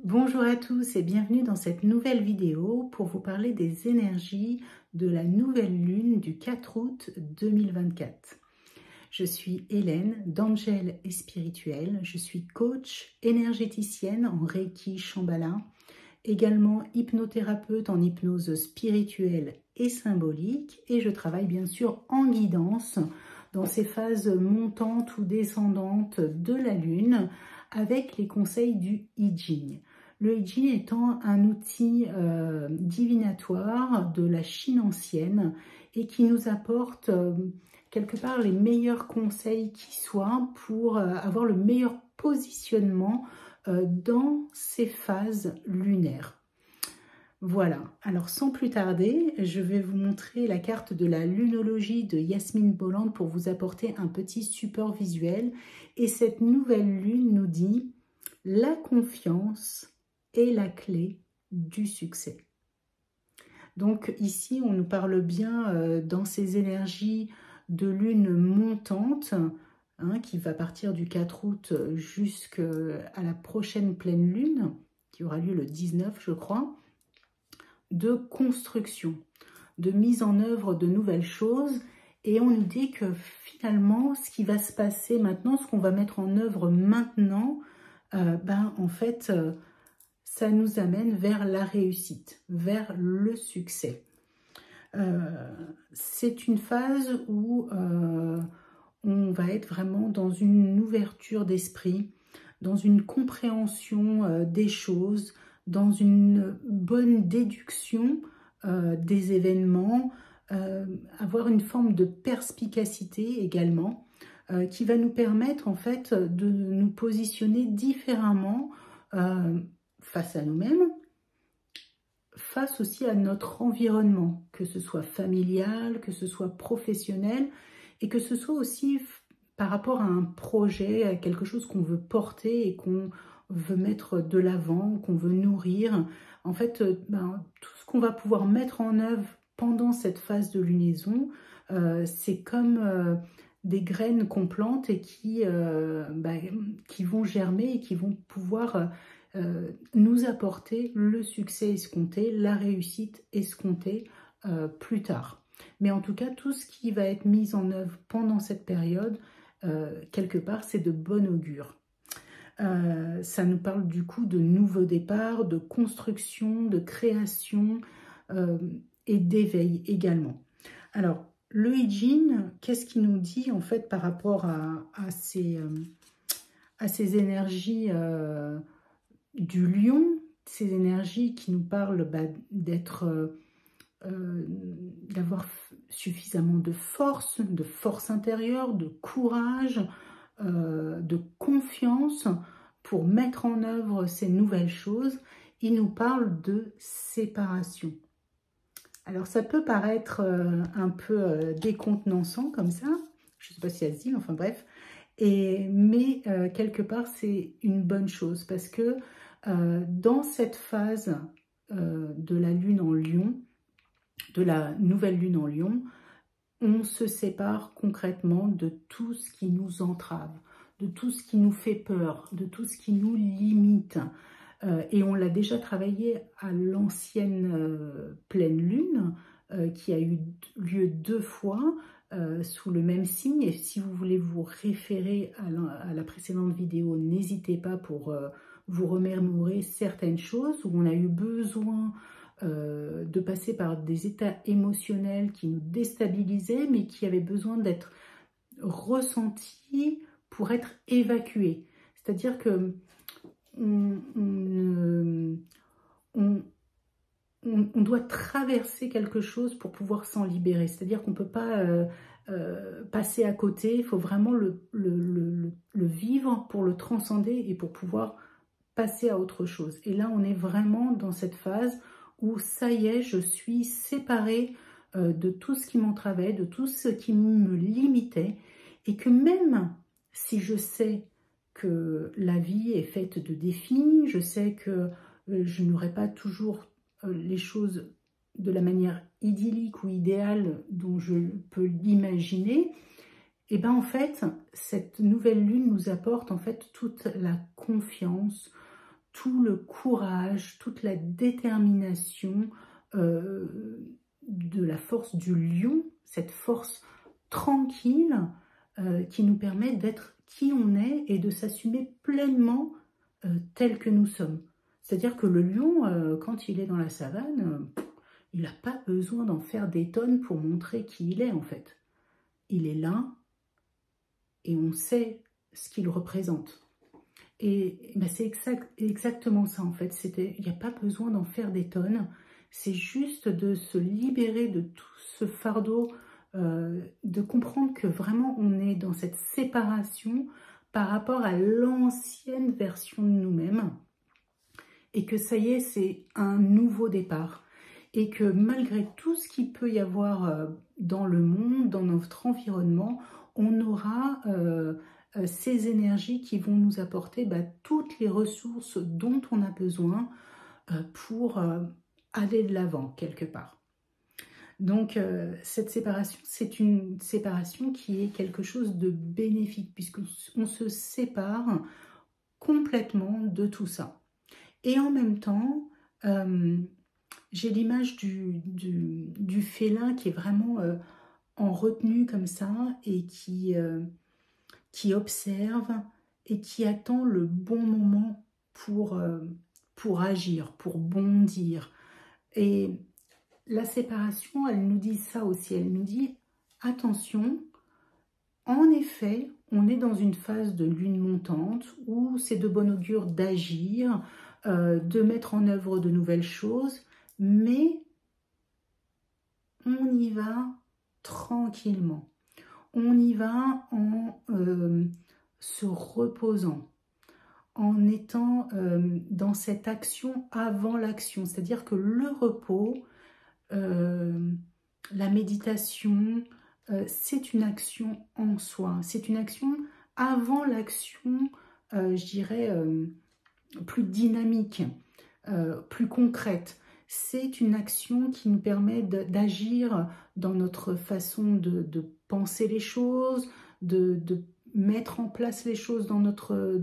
Bonjour à tous et bienvenue dans cette nouvelle vidéo pour vous parler des énergies de la nouvelle lune du 4 août 2024. Je suis Hélène d'Angel et Spirituel, je suis coach énergéticienne en Reiki Shambhala, également hypnothérapeute en hypnose spirituelle et symbolique et je travaille bien sûr en guidance dans ces phases montantes ou descendantes de la lune avec les conseils du I Ching. Le I Ching étant un outil divinatoire de la Chine ancienne et qui nous apporte quelque part les meilleurs conseils qui soient pour avoir le meilleur positionnement dans ces phases lunaires. Voilà, alors sans plus tarder, je vais vous montrer la carte de la lunologie de Yasmine Bolland pour vous apporter un petit support visuel. Et cette nouvelle lune nous dit « La confiance est la clé du succès ». Donc ici, on nous parle bien dans ces énergies de lune montante, qui va partir du 4 août jusqu'à la prochaine pleine lune, qui aura lieu le 19, je crois, de construction, de mise en œuvre de nouvelles choses. Et on nous dit que finalement, ce qui va se passer maintenant, ce qu'on va mettre en œuvre maintenant, en fait, ça nous amène vers la réussite, vers le succès. C'est une phase où on va être vraiment dans une ouverture d'esprit, dans une compréhension des choses, dans une bonne déduction des événements, avoir une forme de perspicacité également, qui va nous permettre en fait de nous positionner différemment face à nous-mêmes, face aussi à notre environnement, que ce soit familial, que ce soit professionnel, et que ce soit aussi par rapport à un projet, à quelque chose qu'on veut porter et qu'on veut mettre de l'avant, qu'on veut nourrir. En fait, tout ce qu'on va pouvoir mettre en œuvre pendant cette phase de lunaison, c'est comme des graines qu'on plante et qui vont germer et qui vont pouvoir nous apporter le succès escompté, la réussite escomptée plus tard. Mais en tout cas, tout ce qui va être mis en œuvre pendant cette période, quelque part, c'est de bon augure. Ça nous parle du coup de nouveaux départs, de construction, de création et d'éveil également. Alors, le I Ching, qu'est-ce qu'il nous dit en fait par rapport à ces énergies du lion, ces énergies qui nous parlent d'avoir suffisamment de force intérieure, de courage, de confiance pour mettre en œuvre ces nouvelles choses. Il nous parle de séparation. Alors ça peut paraître un peu décontenançant comme ça, je ne sais pas si ça se dit, enfin bref, mais quelque part c'est une bonne chose parce que dans cette phase de la lune en lion, de la nouvelle lune en lion, on se sépare concrètement de tout ce qui nous entrave, de tout ce qui nous fait peur, de tout ce qui nous limite. Et on l'a déjà travaillé à l'ancienne pleine lune, qui a eu lieu 2 fois sous le même signe. Et si vous voulez vous référer à la précédente vidéo, n'hésitez pas pour vous remémorer certaines choses où on a eu besoin de passer par des états émotionnels qui nous déstabilisaient, mais qui avaient besoin d'être ressentis pour être évacués. C'est-à-dire que on doit traverser quelque chose pour pouvoir s'en libérer. C'est-à-dire qu'on ne peut pas passer à côté, il faut vraiment le vivre pour le transcender et pour pouvoir passer à autre chose. Et là, on est vraiment dans cette phase où ça y est, je suis séparée de tout ce qui m'entravait, de tout ce qui me limitait, et que même si je sais que la vie est faite de défis, je sais que je n'aurai pas toujours les choses de la manière idyllique ou idéale dont je peux l'imaginer, et bien en fait, cette nouvelle lune nous apporte en fait toute la confiance, tout le courage, toute la détermination de la force du lion, cette force tranquille qui nous permet d'être qui on est et de s'assumer pleinement tel que nous sommes. C'est-à-dire que le lion, quand il est dans la savane, il n'a pas besoin d'en faire des tonnes pour montrer qui il est en fait. Il est là et on sait ce qu'il représente. Et ben c'est exactement ça en fait. Il n'y a pas besoin d'en faire des tonnes. C'est juste de se libérer de tout ce fardeau, de comprendre que vraiment on est dans cette séparation par rapport à l'ancienne version de nous-mêmes. Et que ça y est, c'est un nouveau départ. Et que malgré tout ce qu'il peut y avoir dans le monde, dans notre environnement, on aura ces énergies qui vont nous apporter toutes les ressources dont on a besoin pour aller de l'avant quelque part. Donc cette séparation, c'est une séparation qui est quelque chose de bénéfique puisqu'on se sépare complètement de tout ça. Et en même temps, j'ai l'image du félin qui est vraiment en retenue comme ça et qui observe et qui attend le bon moment pour agir, pour bondir. Et la séparation, elle nous dit ça aussi, elle nous dit attention, en effet, on est dans une phase de lune montante où c'est de bon augure d'agir, de mettre en œuvre de nouvelles choses, mais on y va tranquillement. On y va en se reposant, en étant dans cette action avant l'action. C'est-à-dire que le repos, la méditation, c'est une action en soi. C'est une action avant l'action, je dirais, plus dynamique, plus concrète. C'est une action qui nous permet d'agir dans notre façon de penser les choses, de mettre en place les choses dans notre...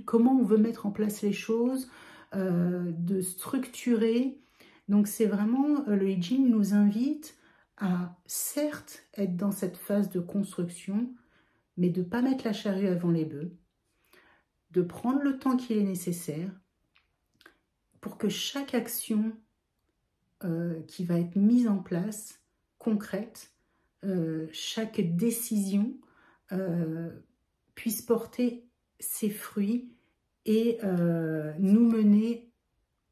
comment on veut mettre en place les choses, de structurer. Donc c'est vraiment, le I Ching nous invite à certes être dans cette phase de construction, mais de ne pas mettre la charrue avant les bœufs, de prendre le temps qu'il est nécessaire pour que chaque action qui va être mise en place, concrète, chaque décision puisse porter ses fruits et nous mener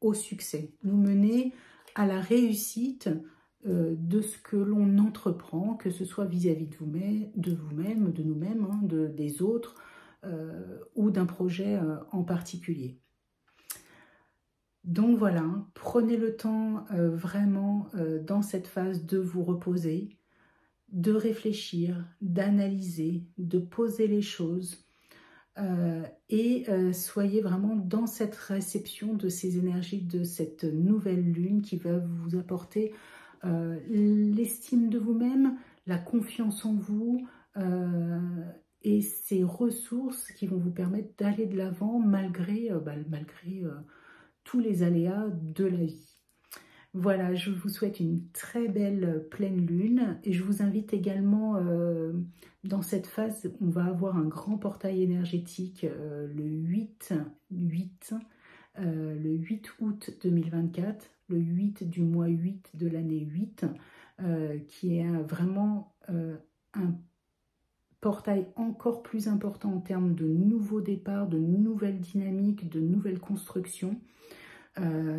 au succès, nous mener à la réussite de ce que l'on entreprend, que ce soit vis-à-vis de vous-même, de nous-mêmes, hein, des autres, ou d'un projet en particulier. Donc voilà, prenez le temps vraiment dans cette phase de vous reposer, de réfléchir, d'analyser, de poser les choses et soyez vraiment dans cette réception de ces énergies, de cette nouvelle lune qui va vous apporter l'estime de vous-même, la confiance en vous et ces ressources qui vont vous permettre d'aller de l'avant malgré tous les aléas de la vie. Voilà, je vous souhaite une très belle pleine lune et je vous invite également dans cette phase, on va avoir un grand portail énergétique le 8 août 2024, le 8 du mois 8 de l'année 8, qui est vraiment un portail encore plus important en termes de nouveaux départs, de nouvelles dynamiques, de nouvelles constructions.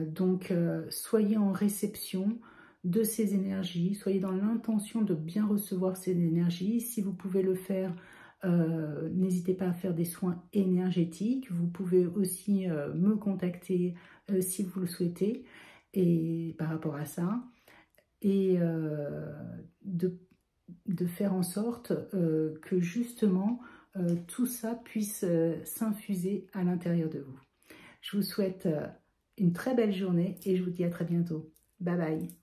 Donc soyez en réception de ces énergies, soyez dans l'intention de bien recevoir ces énergies. Si vous pouvez le faire, n'hésitez pas à faire des soins énergétiques. Vous pouvez aussi me contacter si vous le souhaitez et par rapport à ça, et de faire en sorte que justement tout ça puisse s'infuser à l'intérieur de vous. Je vous souhaite une très belle journée et je vous dis à très bientôt. Bye bye.